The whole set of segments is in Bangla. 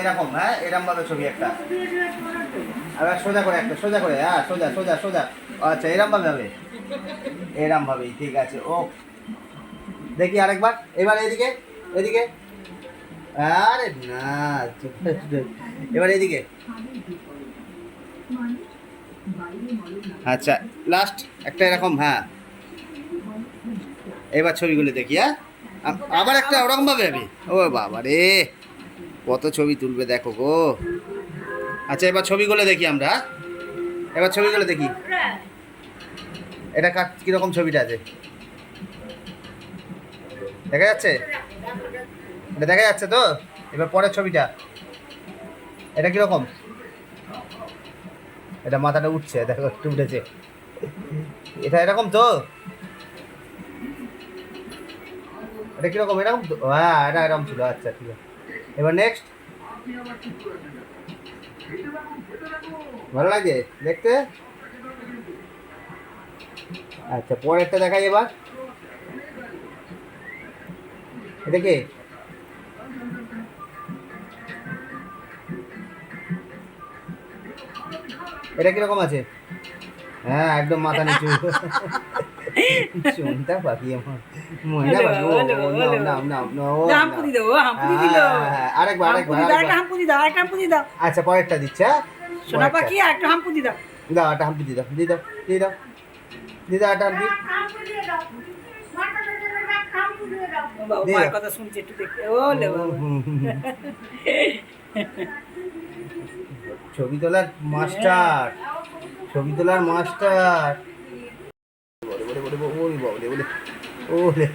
এরকম, হ্যাঁ এরকম ভাবে ছবি একটা, আবার সোজা করে একটা, সোজা করে, হ্যাঁ সোজা সোজা সোজা। আচ্ছা এরম ভাবে হবে, এরম ভাবেই, ঠিক আছে। ও দেখি আরেকবার, এবার এদিকে, এদিকে, আরে না, এবার এদিকে। আচ্ছা লাস্ট একটা এরকম, হ্যাঁ এবার ছবিগুলো দেখি, হ্যাঁ আবার একটা ওরকম ভাবে হবে। ও বাবা রে, কত ছবি তুলবে দেখো গো। আচ্ছা এবার ছবিগুলো দেখি আমরা, হ্যাঁ? এবার ছবিগুলো দেখি, এটা কিরকম ছবিটা আছে, দেখা যাচ্ছে? এটা দেখা যাচ্ছে তো? এবার পরের ছবিটা, এটা কিরকম? এটা মাথাটা উঠছে, দেখো একটু উঠেছে, এটা এরকম তো? এটা কিরকম, এরকম তো? হ্যাঁ এটা এরকম ছিল, আচ্ছা ঠিক আছে। এবার নেক্সট, ভালো লাগে দেখতে? আচ্ছা পরেরটা দেখাই এবার, এটা কে? এটা কিরকম আছে? হ্যাঁ একদম মাথা নিচু, চুনটা পাখি আমার, মহিলা পাখি, ও নাও নাও নাও নাও, হাম্পুদি দাও, হাম্পুদি দিল। আরেকবার আরেকবার আরেকবার। হাম্পুদি দাও, একটা হাম্পুদি দাও। আচ্ছা পরেরটা দিচ্ছে, হ্যাঁ সোনা পাখি একটা হাম্পুদি দাও। দাও, একটা হাম্পি দিয়ে দাও, দিয়ে দাও, দিয়ে দাও, দিয়ে দাও একটা হাম্পি। মায়ের কথা শুনছে একটু দেখতে, ও লে বাবা। ছবি তোলার মাস্টার, ছবি তোলার মাস্টার, বলে বলে বলে ওরে বাবা রে, বলে ওরে।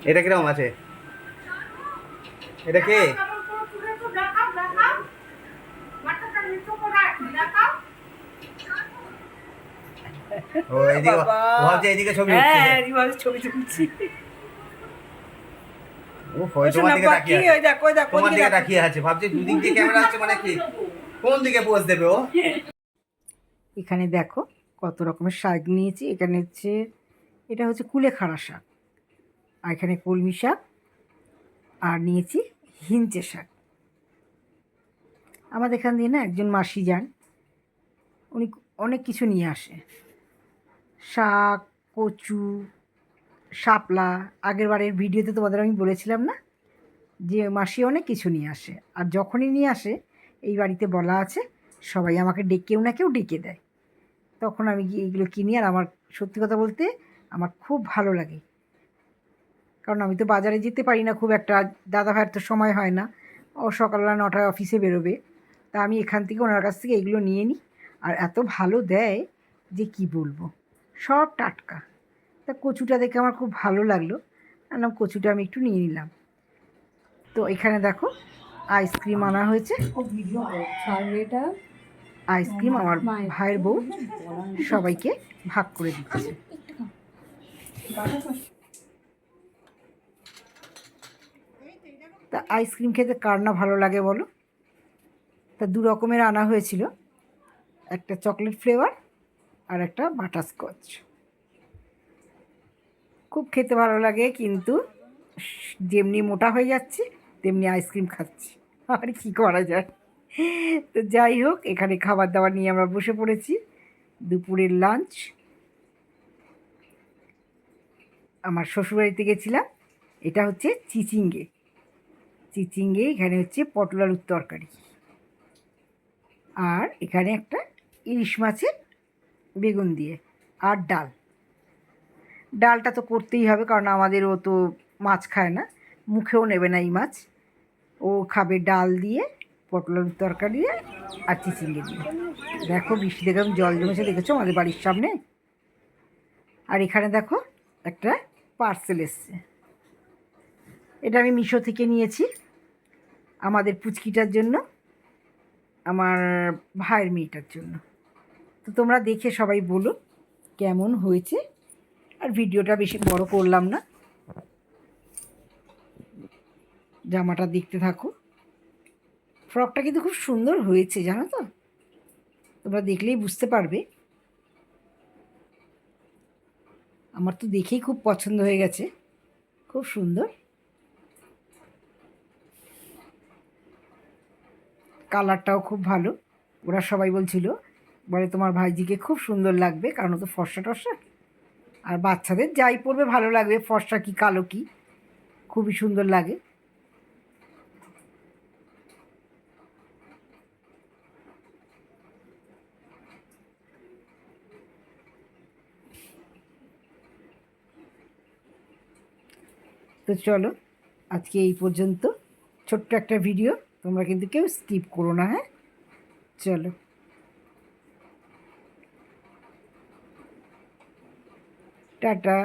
এটা কিরকম আছে? এটা কে? ও এদিকে, ভাবছে এদিকে ছবি উঠছে। হ্যাঁ ছবি তুলছি। ও তোমার দিকে তাকিয়ে আছে, ওই দেখ ওই দেখ তোমার দিকে তাকিয়ে আছে, ভাবছে দুদিক দিয়ে ক্যামেরা আছে, মানে কি কোন দিকে পোজ দেবে ও? এখানে দেখো কত রকমের শাক নিয়েছি। এখানে হচ্ছে, এটা হচ্ছে কুলেখাড়া শাক, আর এখানে কলমি শাক, আর নিয়েছি হিঞ্চে শাক। আমাদের এখান দিয়ে না একজন মাসি যান, উনি অনেক কিছু নিয়ে আসে, শাক, কচু, শাপলা। আগের বারের ভিডিওতে তোমাদের আমি বলেছিলাম না যে মাসি অনেক কিছু নিয়ে আসে, আর যখনই নিয়ে আসে এই বাড়িতে বলা আছে সবাই আমাকে কেউ না কেউ ডেকে দেয়, তখন আমি গিয়ে এইগুলো কিনি। আর আমার সত্যি কথা বলতে আমার খুব ভালো লাগে, কারণ আমি তো বাজারে যেতে পারি না খুব একটা, দাদা ভাইয়ের তো সময় হয় না, ও সকালবেলা 9টায় অফিসে বেরোবে, তা আমি এখান থেকে ওনার কাছ থেকে এগুলো নিয়ে নিই। আর এত ভালো দেয় যে কি বলবো, সব টাটকা। তা কচুটা দেখে আমার খুব ভালো লাগলো, আনলাম কচুটা আমি একটু নিয়ে নিলাম। তো এখানে দেখো আইসক্রিম আনা হয়েছে, আইসক্রিম আমার ভাইয়ের বউ সবাইকে ভাগ করে দিচ্ছে। তা আইসক্রিম খেতে কার না ভালো লাগে বলো? তা দু রকমের আনা হয়েছিল, একটা চকলেট ফ্লেভার আর একটা বাটারস্কচ। খুব খেতে ভালো লাগে, কিন্তু যেমনি মোটা হয়ে যাচ্ছে তেমনি আইসক্রিম খাচ্ছি, আর কি করা যায়। তো যাই হোক, এখানে খাবার দাবার নিয়ে আমরা বসে পড়েছি, দুপুরের লাঞ্চ। আমার শ্বশুরবাড়িতে গেছিলাম, এটা হচ্ছে চিচিঙ্গে, চিচিঙ্গে এখানে হচ্ছে পটল আলুর তরকারি, আর এখানে একটা ইলিশ মাছের বেগুন দিয়ে, আর ডাল। ডালটা তো করতেই হবে, কারণ আমাদের ও তো মাছ খায় না, মুখেও নেবে না এই মাছ, ও খাবে ডাল দিয়ে, পটল আলুর তরকারি দিয়ে, আর চিচিঙ্গে দিয়ে। দেখো বৃষ্টি দেখে জল জমেছে, দেখেছো আমাদের বাড়ির সামনে। আর এখানে দেখো একটা পার্সেল এসছে, এটা আমি মিশো থেকে নিয়েছি আমাদের পুচকিটার জন্য, আমার ভাইয়ের মেয়েটার জন্য। তো তোমরা দেখে সবাই বলো কেমন হয়েছে, আর ভিডিওটা বেশি বড় করলাম না, জামাটা দেখতে থাকো। ফ্রকটা কিন্তু খুব সুন্দর হয়েছে জানো তো, তোমরা দেখলেই বুঝতে পারবে। আমার তো দেখেই খুব পছন্দ হয়ে গেছে, খুব সুন্দর। কালারটাও খুব ভালো। ওরা সবাই বলছিল, বলে তোমার ভাইজিকে খুব সুন্দর লাগবে, কারণ ও তো ফর্সা টর্সা, আর বাচ্চাদের যাই পরবে ভালো লাগবে, ফর্সা কি কালো কি, খুবই সুন্দর লাগে। তো চলো আজকে এই পর্যন্ত, ছোট্ট একটা ভিডিও, তোমরা কিন্তু কেউ স্কিপ করো না, হ্যাঁ? চলো, টাটা।